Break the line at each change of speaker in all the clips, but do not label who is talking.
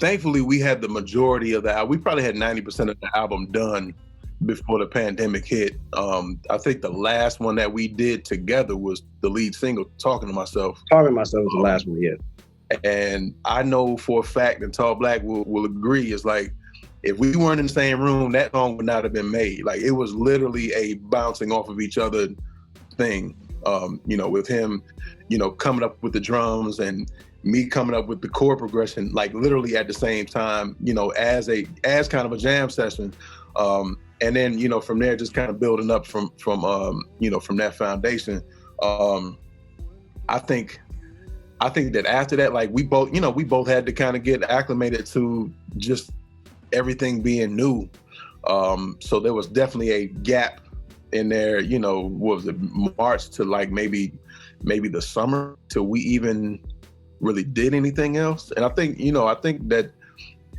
thankfully we had the majority of the album. We probably had 90% of the album done before the pandemic hit. I think the last one that we did together was the lead single, Talking to Myself.
Talking to Myself was the last one, yeah.
And I know for a fact, and Tall Black will agree, is like, if we weren't in the same room, that song would not have been made. Like, it was literally a bouncing off of each other thing, with him, coming up with the drums and me coming up with the chord progression, like literally at the same time, as kind of a jam session. And then, from there, just kind of building up from that foundation. I think that after that, like we both had to kind of get acclimated to just everything being new. So there was definitely a gap in there, what was it, March to like maybe the summer till we even really did anything else. And I think that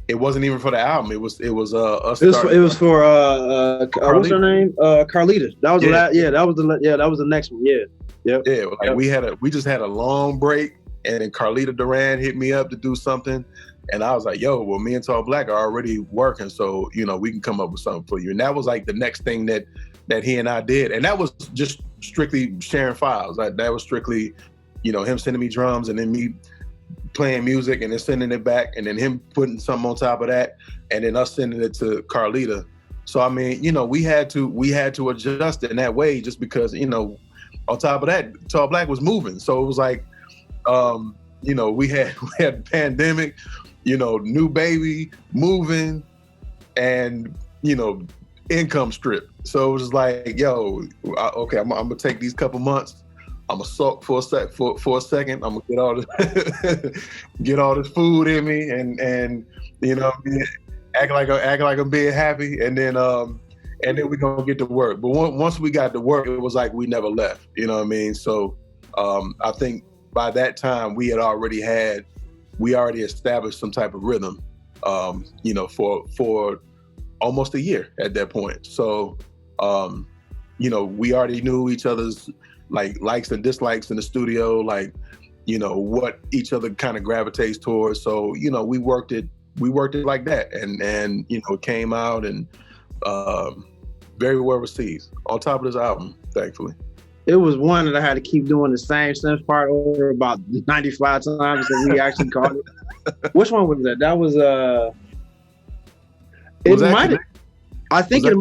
it wasn't even for the album. It was us.
It was for what's her name? Carlita. That was that was the next one. Yeah. Yep.
Yeah. Like we just had a long break, and then Carlita Duran hit me up to do something, and I was like, "Yo, well, me and Tall Black are already working, so we can come up with something for you." And that was like the next thing that he and I did, and that was just strictly sharing files. Like that was strictly, him sending me drums and then me playing music and then sending it back, and then him putting something on top of that, and then us sending it to Carlita. So I mean, we had to adjust it in that way, just because on top of that, Tall Black was moving. So it was like, we had pandemic, new baby, moving, and income strip. So it was just like, yo, okay, I'm gonna take these couple months. I'm gonna sulk for a second. I'm gonna get all this food in me, and act like I'm being happy, and then we're gonna get to work. But once we got to work, it was like we never left. You know what I mean? So I think by that time we already established some type of rhythm. For almost a year at that point. So we already knew each other's like likes and dislikes in the studio, like what each other kind of gravitates towards. So we worked it like that, and it came out and very well received on top of this album, thankfully.
It was one that I had to keep doing the same synth part over about 95 times that we actually called it. Which one was that? That was it might. I think it.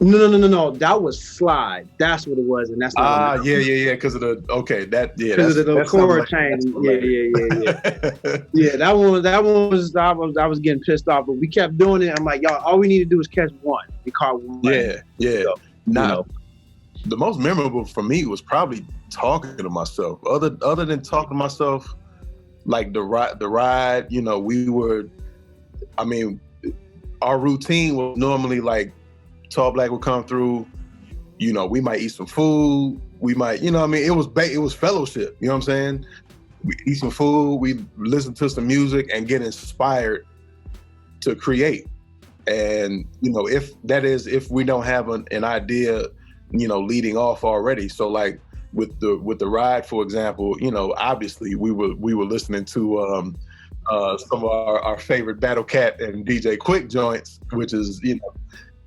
No. That was Slide. That's what it was, and that's not.
Yeah. Because of the
Because of the chord change. Yeah. Yeah, that one was. I was getting pissed off, but we kept doing it. I'm like, y'all, all we need to do is catch one. We caught one.
Yeah. So, the most memorable for me was probably Talking to Myself. Other than Talking to Myself, like the ride. We were. I mean, our routine was normally like, Tall Black would come through, we might eat some food, we might, it was fellowship, you know what I'm saying? We eat some food, we listen to some music and get inspired to create. And, if we don't have an idea, leading off already. So like with the ride, for example, obviously we were listening to some of our favorite Battle Cat and DJ Quick joints, which is,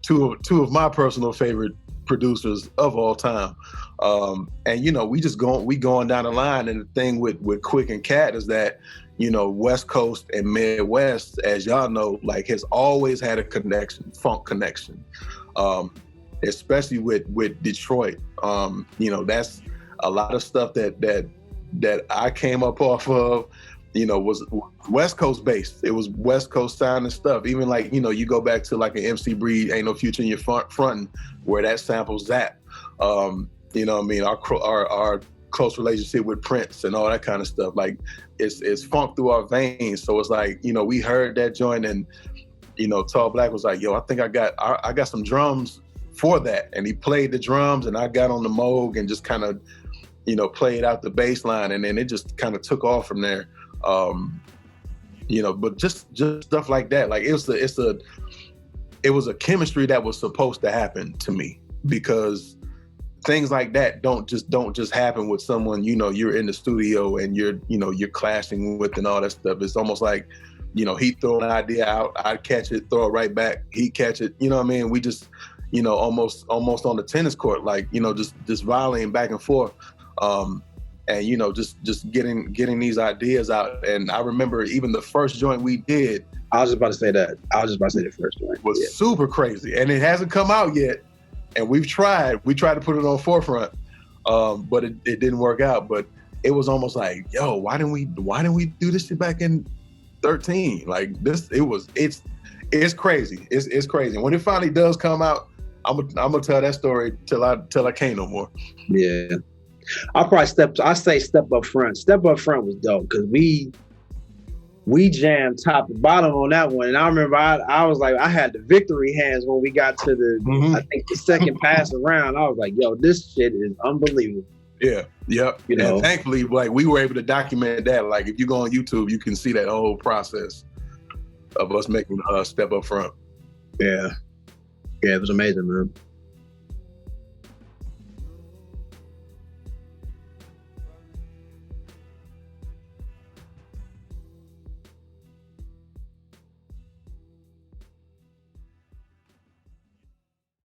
two of my personal favorite producers of all time. And we going down the line, and the thing with Quick and Cat is that, West Coast and Midwest, as y'all know, like has always had a connection, funk connection. Especially with Detroit. That's a lot of stuff that I came up off of, was West Coast based. It was West Coast sound and stuff. Even like, you go back to like an MC Breed, Ain't No Future in Your Frontin', where that samples that. Our close relationship with Prince and all that kind of stuff. Like it's funk through our veins. So it's like, we heard that joint, and, Tall Black was like, yo, I think I got some drums for that. And he played the drums, and I got on the Moog and just kind of, played out the bass line, and then it just kind of took off from there. But just stuff like that. Like it was a chemistry that was supposed to happen to me, because things like that don't just happen with someone, you're in the studio and you're clashing with and all that stuff. It's almost like, you know, he'd throw an idea out, I'd catch it, throw it right back, he'd catch it. You know what I mean? We just, you know, almost on the tennis court, like, you know, just volleying back and forth. And, you know, just getting these ideas out. And I remember even the first joint we did.
I was just about to say that. The first joint
was super crazy. And it hasn't come out yet. And we tried to put it on forefront, but it didn't work out. But it was almost like, yo, why didn't we do this shit back in 13? Like this, it's crazy. It's crazy. When it finally does come out, I'm gonna tell that story till I can't no more.
Yeah, I'll probably step up front. Step up front was dope because we jammed top to bottom on that one. And I remember I was like, I had the victory hands when we got to the I think the second pass around. I was like, yo, this shit is unbelievable.
Yeah, yep. You know, and thankfully, like we were able to document that. Like if you go on YouTube, you can see that whole process of us making Step Up Front.
Yeah, it was amazing, man.